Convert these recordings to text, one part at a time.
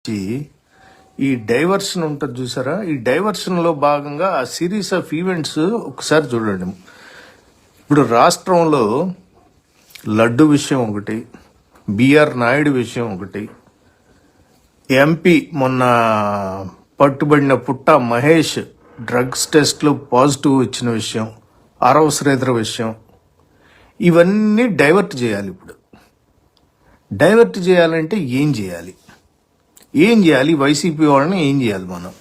ఈ డైవర్షన్ ఉంటుంది చూసారా, ఈ డైవర్షన్లో భాగంగా ఆ సిరీస్ ఆఫ్ ఈవెంట్స్ ఒకసారి చూడండి. ఇప్పుడు రాష్ట్రంలో లడ్డు విషయం ఒకటి, బిఆర్ నాయుడు విషయం ఒకటి, ఎంపీ మొన్న పట్టుబడిన పుట్ట మహేష్ డ్రగ్స్ టెస్ట్లో పాజిటివ్ వచ్చిన విషయం, ఆరవ శ్రీధర్ విషయం, ఇవన్నీ డైవర్ట్ చేయాలి. ఇప్పుడు డైవర్ట్ చేయాలంటే ఏం చేయాలి? వైసీపీ వాళ్ళని ఏం చేయాలి? మనం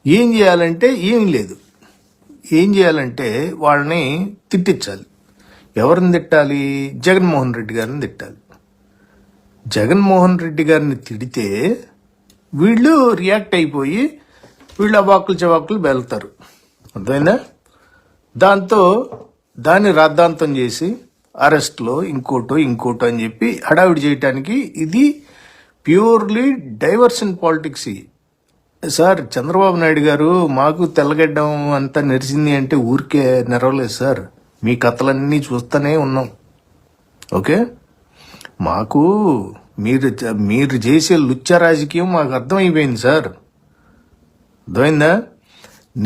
ఏం చేయాలంటే ఏం లేదు. ఏం చేయాలంటే వాళ్ళని తిట్టించాలి. ఎవరిని తిట్టాలి? జగన్మోహన్ రెడ్డి గారిని తిట్టాలి. జగన్మోహన్ రెడ్డి గారిని తిడితే వీళ్ళు రియాక్ట్ అయిపోయి వీళ్ళు అవాక్కులు చవాకులు వెళ్తారు. అర్థమైందా? దాంతో దాన్ని రాద్ధాంతం చేసి అరెస్ట్లో ఇంకోటో అని చెప్పి హడావిడి చేయటానికి ఇది purely diversion politics. Sir, Chandrababu Naidu గారు మాకు తెల్లగడ్డం అంతా నెరిసింది అంటే ఊరికే నెరవలేదు సార్. మీ కథలన్నీ చూస్తూనే ఉన్నాం. ఓకే, మాకు మీరు చేసే లుచ్చ రాజకీయం మాకు అర్థమైపోయింది సార్. అర్థమైందా?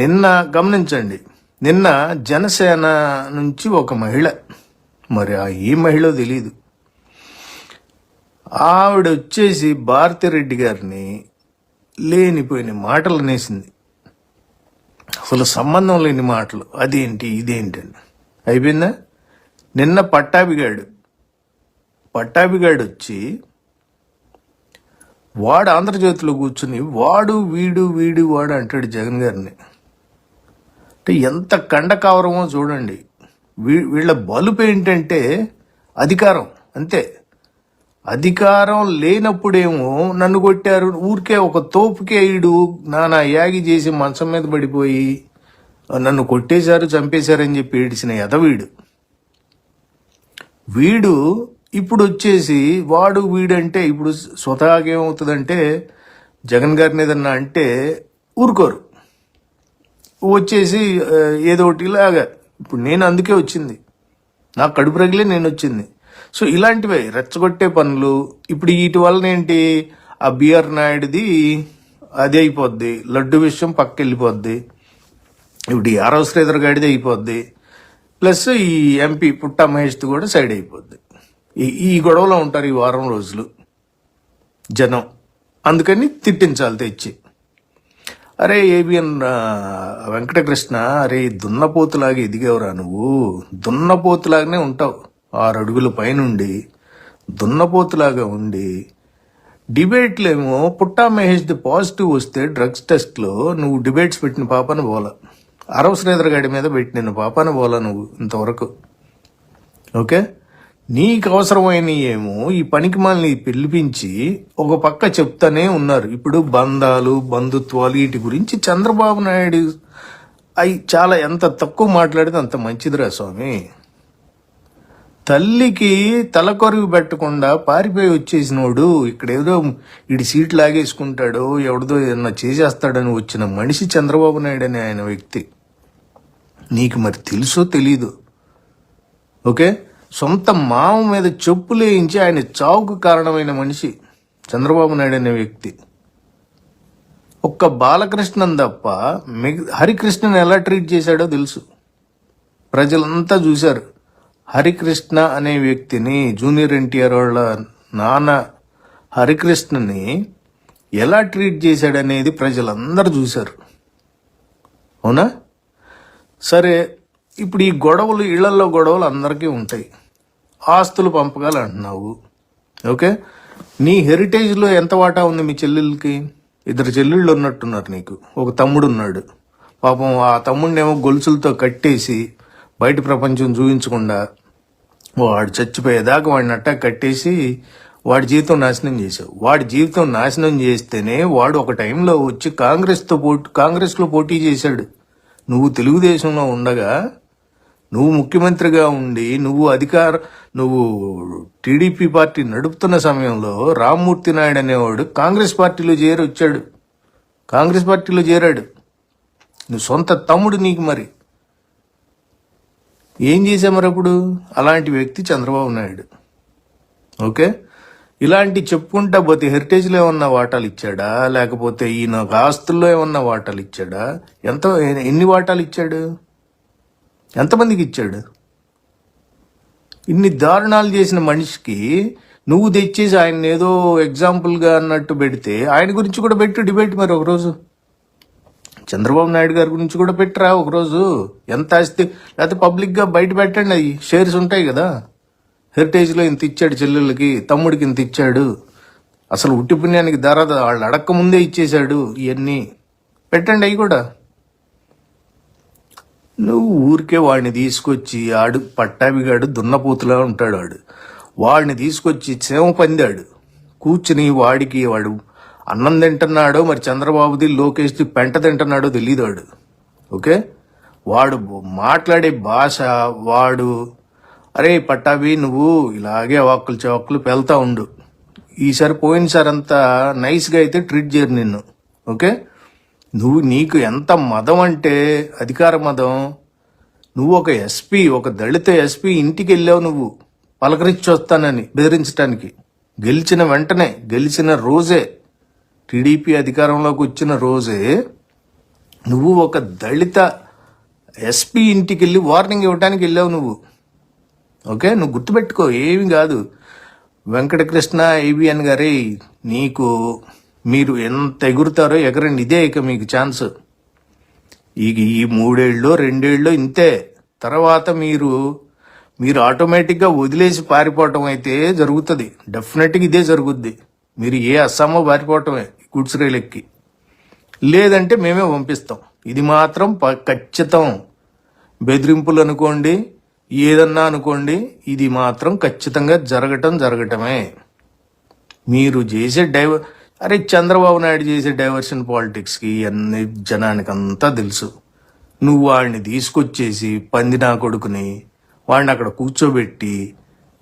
నిన్న గమనించండి, నిన్న జనసేన నుంచి ఒక మహిళ, మరి ఏ మహిళో తెలియదు, ఆవిడ వచ్చేసి భారతిరెడ్డి గారిని లేనిపోయిన మాటలు అనేసింది. అసలు సంబంధం లేని మాటలు. అదేంటి ఇదేంటి అని అయిపోయిందా? నిన్న పట్టాభిగాడు వచ్చి వాడు ఆంధ్రజ్యోతిలో కూర్చుని వాడు అంటాడు జగన్ గారిని. అంటే ఎంత కండకావరమో చూడండి. వీళ్ళ బలుపు ఏంటంటే అధికారం, అంతే. అధికారం లేనప్పుడేమో నన్ను కొట్టారు, ఊరికే ఒక తోపుకే ఈడు నానా యాగి చేసి మంచం మీద పడిపోయి నన్ను కొట్టేశారు చంపేశారని చెప్పి ఏడిసిన ఎదవీడు. వీడు ఇప్పుడు వచ్చేసి వీడంటే ఇప్పుడు స్వతహాగా ఏమవుతుందంటే జగన్ గారిని ఏదన్నా అంటే ఊరుకోరు, వచ్చేసి ఏదో ఒకటి ఇలాగా. ఇప్పుడు నేను అందుకే వచ్చింది, నాకు కడుపు రగిలే నేను వచ్చింది. సో ఇలాంటివే రెచ్చగొట్టే పనులు. ఇప్పుడు వీటి వలన ఏంటి, ఆ బిఆర్ నాయుడుది అది అయిపోద్ది, లడ్డు విషయం పక్క వెళ్ళిపోద్ది, ఇప్పుడు ఈ ఆరవ శ్రీధర్ గాడిది అయిపోద్ది, ప్లస్ ఈ ఎంపీ పుట్ట మహేష్ది కూడా సైడ్ అయిపోద్ది. ఈ గొడవలో ఉంటారు ఈ వారం రోజులు జనం. అందుకని తిట్టించాలి తెచ్చి. అరే ఏబిఎన్ వెంకటకృష్ణ, అరే దున్నపోతులాగా ఎదిగేవరా నువ్వు, దున్నపోతులాగానే ఉంటావు. 6 అడుగుల పైనుండి దున్నపోతులాగా ఉండి డిబేట్లేమో పుట్టా మహేష్ది పాజిటివ్ వస్తే డ్రగ్స్ టెస్ట్లో నువ్వు డిబేట్స్ పెట్టిన పాపన పోలా, ఆరవ శ్రీధర్ గాడి మీద పెట్టిన పాపన పోలా నువ్వు ఇంతవరకు. ఓకే, నీకు అవసరమైన ఏమో ఈ పనికిమాలని పిలిపించి ఒక పక్క చెప్తానే ఉన్నారు. ఇప్పుడు బంధాలు బంధుత్వాలు వీటి గురించి చంద్రబాబు నాయుడు చాలా ఎంత తక్కువ మాట్లాడితే అంత మంచిదిరా స్వామి. తల్లికి తలకొరుగు పెట్టకుండా పారిపోయి వచ్చేసినోడు ఇక్కడ ఏదో ఇడి సీట్ లాగేసుకుంటాడో ఎవరిదో ఏదన్నా చేసేస్తాడని వచ్చిన మనిషి చంద్రబాబు నాయుడు అనే ఆయన వ్యక్తి. నీకు మరి తెలుసో తెలీదు. ఓకే, సొంత మామ మీద చెప్పులేయించి ఆయన చావుకు కారణమైన మనిషి చంద్రబాబు నాయుడు అనే వ్యక్తి. ఒక్క బాలకృష్ణన్ తప్ప హరికృష్ణన్ ఎలా ట్రీట్ చేశాడో తెలుసు, ప్రజలంతా చూశారు. హరికృష్ణ అనే వ్యక్తిని, జూనియర్ ఎన్టీఆర్ వాళ్ళ నాన్న హరికృష్ణని ఎలా ట్రీట్ చేశాడనేది ప్రజలందరూ చూశారు. అవునా? సరే, ఇప్పుడు ఈ గొడవలు, ఇళ్లలో గొడవలు అందరికీ ఉంటాయి. ఆస్తులు పంపకాలు అంటున్నావు. ఓకే, నీ హెరిటేజ్లో ఎంత వాటా ఉంది మీ చెల్లెళ్ళకి? 2 చెల్లెళ్ళు ఉన్నట్టున్నారు నీకు. ఒక తమ్ముడు ఉన్నాడు. పాపం ఆ తమ్ముడినేమో గొలుసులతో కట్టేసి బయట ప్రపంచం చూపించకుండా వాడు చచ్చిపోయేదాకా వాడిని అట్టా కట్టేసి వాడి జీవితం నాశనం చేసావు. వాడి జీవితం నాశనం చేస్తేనే వాడు ఒక టైంలో వచ్చి కాంగ్రెస్లో పోటీ చేశాడు. నువ్వు తెలుగుదేశంలో ఉండగా, నువ్వు ముఖ్యమంత్రిగా ఉండి, నువ్వు టీడీపీ పార్టీ నడుపుతున్న సమయంలో రామ్మూర్తి నాయుడు అనేవాడు కాంగ్రెస్ పార్టీలో వచ్చాడు. కాంగ్రెస్ పార్టీలో చేరాడు. నువ్వు సొంత తమ్ముడు నీకు. మరి ఏం చేశామరు అప్పుడు? అలాంటి వ్యక్తి చంద్రబాబు నాయుడు. ఓకే, ఇలాంటి చెప్పుకుంటా పోతే హెరిటేజ్లో ఏమన్నా వాటాలు ఇచ్చాడా, లేకపోతే ఈయన ఆస్తుల్లో ఏమన్నా వాటాలు ఇచ్చాడా? ఎన్ని వాటాలు ఇచ్చాడు? ఎంతమందికి ఇచ్చాడు? ఇన్ని దారుణాలు చేసిన మనిషికి నువ్వు తెచ్చేసి ఆయన ఏదో ఎగ్జాంపుల్గా అన్నట్టు పెడితే ఆయన గురించి కూడా పెట్టు డిబేట్. మరి ఒకరోజు చంద్రబాబు నాయుడు గారి గురించి కూడా పెట్టరా ఒకరోజు. ఎంత ఆస్తి, లేకపోతే పబ్లిక్గా బయట పెట్టండి. అవి షేర్స్ ఉంటాయి కదా, హెరిటేజ్లో ఇంత ఇచ్చాడు చెల్లెళ్ళకి, తమ్ముడికి ఇంత ఇచ్చాడు, అసలు ఉట్టి పుణ్యానికి ధర వాళ్ళు అడక్క ముందే ఇచ్చేశాడు, ఇవన్నీ పెట్టండి అవి కూడా. నువ్వు ఊరికే వాడిని తీసుకొచ్చి, ఆడు పట్టాభిగాడు దున్నపోతులా ఉంటాడు, వాడిని తీసుకొచ్చి సేమ పొందాడు కూర్చుని, వాడు అన్నం తింటున్నాడో మరి చంద్రబాబుది లోకేష్ది పెంట తింటున్నాడో తెలియదు వాడు. ఓకే, వాడు మాట్లాడే భాష, వాడు అరే పట్టాభి నువ్వు ఇలాగే అవాక్కులు చవాక్కులు పెళ్తా ఉండు, ఈసారి పోయినసారి అంతా నైస్గా అయితే ట్రీట్ చేయరు నిన్ను. ఓకే, నీకు ఎంత మదం అంటే అధికార మదం. నువ్వు ఒక ఎస్పీ, ఒక దళిత ఎస్పీ ఇంటికి వెళ్ళావు నువ్వు పలకరించి వస్తానని బెదిరించడానికి. గెలిచిన వెంటనే, గెలిచిన రోజే, టీడీపీ అధికారంలోకి వచ్చిన రోజే నువ్వు ఒక దళిత ఎస్పీ ఇంటికి వెళ్ళి వార్నింగ్ ఇవ్వడానికి వెళ్ళావు నువ్వు. ఓకే, నువ్వు గుర్తుపెట్టుకో, ఏమి కాదు. వెంకటకృష్ణ ఏబిఎన్ గారే, మీరు ఎంత ఎగురుతారో ఎగరండి, ఇదే ఇక మీకు ఛాన్స్. ఈ 3 ఏళ్ళో 2 ఏళ్ళో ఇంతే. తర్వాత మీరు ఆటోమేటిక్గా వదిలేసి పారిపోవటం అయితే జరుగుతుంది. డెఫినెట్గా ఇదే జరుగుద్ది. మీరు ఏ అస్సామో పారిపోవటమే గుడ్స్ రైలు ఎక్కి, లేదంటే మేమే పంపిస్తాం. ఇది మాత్రం ఖచ్చితం. బెదిరింపులు అనుకోండి, ఏదన్నా అనుకోండి, ఇది మాత్రం ఖచ్చితంగా జరగటమే. మీరు చేసే అరే చంద్రబాబు నాయుడు చేసే డైవర్షన్ పాలిటిక్స్కి అన్ని జనానికి అంతా తెలుసు. నువ్వు వాడిని తీసుకొచ్చేసి పందినా కొడుకుని వాడిని అక్కడ కూర్చోబెట్టి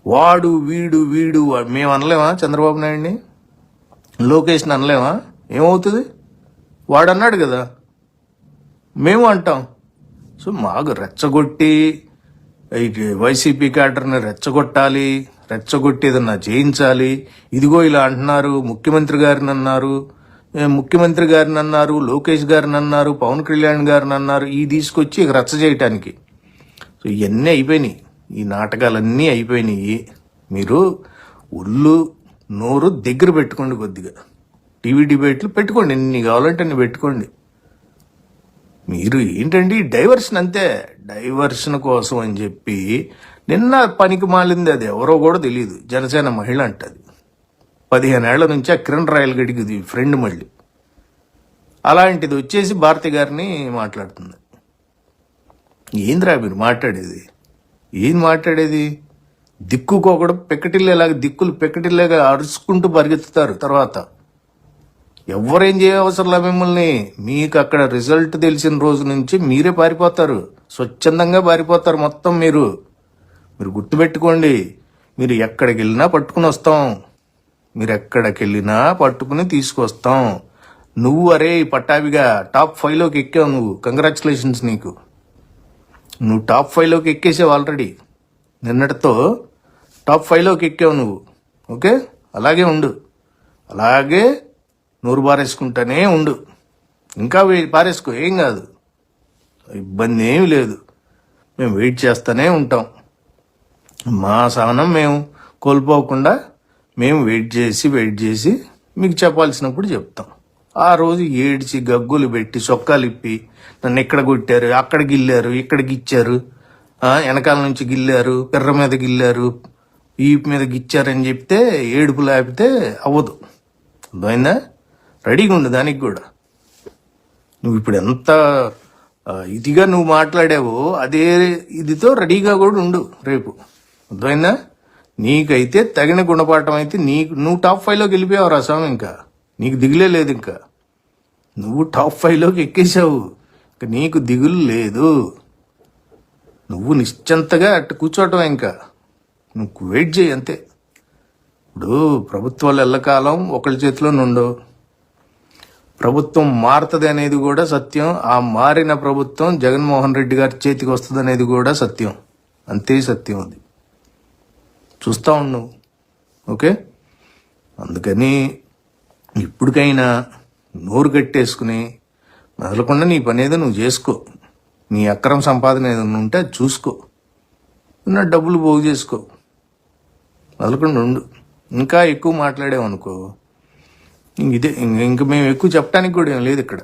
వాడు వీడు మేము అనలేమా? చంద్రబాబు నాయుడిని, లోకేష్ని అనలేమా? ఏమవుతుంది? వాడు అన్నాడు కదా, మేము అంటాం. సో మాకు రెచ్చగొట్టి వైసీపీ క్యాడర్ని రెచ్చగొట్టి ఏదన్నా చేయించాలి. ఇదిగో ఇలా అంటున్నారు, ముఖ్యమంత్రి గారిని అన్నారు, లోకేష్ గారిని అన్నారు, పవన్ కళ్యాణ్ గారిని అన్నారు, ఈ తీసుకొచ్చి ఇక రచ్చ చేయటానికి. సో ఇవన్నీ అయిపోయినాయి, ఈ నాటకాలన్నీ అయిపోయినాయి. మీరు ఒళ్ళు నోరు దగ్గర పెట్టుకోండి, కొద్దిగా టీవీ డిబేట్లు పెట్టుకోండి, ఎన్ని కావాలంటే అన్ని పెట్టుకోండి. మీరు ఏంటండి డైవర్షన్, అంతే. డైవర్షన్ కోసం అని చెప్పి నిన్న పనికి మాలింది, అది ఎవరో కూడా తెలియదు, జనసేన మహిళ అంటది. 15 ఏళ్ల నుంచి ఆ కిరణ్ రాయల్ గడికి ఫ్రెండ్, మళ్ళీ అలాంటిది వచ్చేసి భారతి గారిని మాట్లాడుతుంది. ఏంద్రా మీరు మాట్లాడేది? ఏం మాట్లాడేది? దిక్కుకోకూడదు, దిక్కులు పెక్కటిల్లేగా అరుచుకుంటూ పరిగెత్తుతారు. తర్వాత ఎవరేం చేయవసరంలా మిమ్మల్ని. మీకు అక్కడ రిజల్ట్ తెలిసిన రోజు నుంచి మీరే పారిపోతారు, స్వచ్ఛందంగా పారిపోతారు మొత్తం. మీరు గుర్తుపెట్టుకోండి, మీరు ఎక్కడికి వెళ్ళినా పట్టుకుని వస్తాం, పట్టుకుని తీసుకొస్తాం. నువ్వు అరే పట్టాభిగా టాప్ 5లోకి ఎక్కావు నువ్వు, కంగ్రాచులేషన్స్ నీకు. నువ్వు టాప్ 5లోకి ఎక్కేసావు ఆల్రెడీ, నిన్నటితో టాప్ 5లోకి ఎక్కావు నువ్వు. ఓకే, అలాగే ఉండు, అలాగే నోరు పారేసుకుంటానే ఉండు, ఇంకా పారేసుకో, ఏం కాదు, ఇబ్బంది ఏమి లేదు. మేము వెయిట్ చేస్తూనే ఉంటాం. మా సహనం మేము కోల్పోకుండా మేము వెయిట్ చేసి మీకు చెప్పాల్సినప్పుడు చెప్తాం. ఆ రోజు ఏడ్చి గగ్గులు పెట్టి సొక్కాలు ఇప్పి నన్ను ఎక్కడ కొట్టారు, అక్కడ గిల్లారు, ఇక్కడికి ఇచ్చారు, వెనకాల నుంచి గిల్లారు, పిర్ర మీద గిల్లారు, ఈపు మీద గిచ్చారని చెప్తే ఏడుపు లేపితే అవ్వదు. అర్థమైందా? రెడీగా ఉండు దానికి కూడా. నువ్వు ఇప్పుడు ఎంత ఇదిగా నువ్వు మాట్లాడావో అదే ఇదితో రెడీగా కూడా ఉండు రేపు. అర్థమైందా? నీకైతే తగిన గుణపాఠం అయితే నువ్వు టాప్ 5లోకి వెళ్ళిపోయావు రసం. ఇంకా నీకు దిగులే లేదు, ఇంకా నువ్వు టాప్ 5లోకి ఎక్కేసావు, ఇంకా నీకు దిగులు లేదు. నువ్వు నిశ్చంతగా అట్టు కూర్చోవటం, ఇంకా నువ్వు వెయిట్ చేయి అంతే. ఇప్పుడు ప్రభుత్వాలు ఎల్లకాలం ఒకళ్ళ చేతిలో ఉండవు. ప్రభుత్వం మారుతుంది అనేది కూడా సత్యం. ఆ మారిన ప్రభుత్వం జగన్మోహన్ రెడ్డి గారి చేతికి వస్తుంది అనేది కూడా సత్యం. అంతే సత్యం అది. చూస్తా ఉన్నావు. ఓకే, అందుకని ఇప్పటికైనా నోరు కట్టేసుకుని మొదలకుండా నీ పని ఏదో నువ్వు చేసుకో. నీ అక్రమ సంపాదన ఏదైనా ఉంటే అది చూసుకో, ఉన్న డబ్బులు పోగు చేసుకో, మొదలకుండా ఉండు. ఇంకా ఎక్కువ మాట్లాడామనుకో ఇంక ఇదే ఇంక మేము ఎక్కువ చెప్పడానికి కూడా ఏం లేదు ఇక్కడ.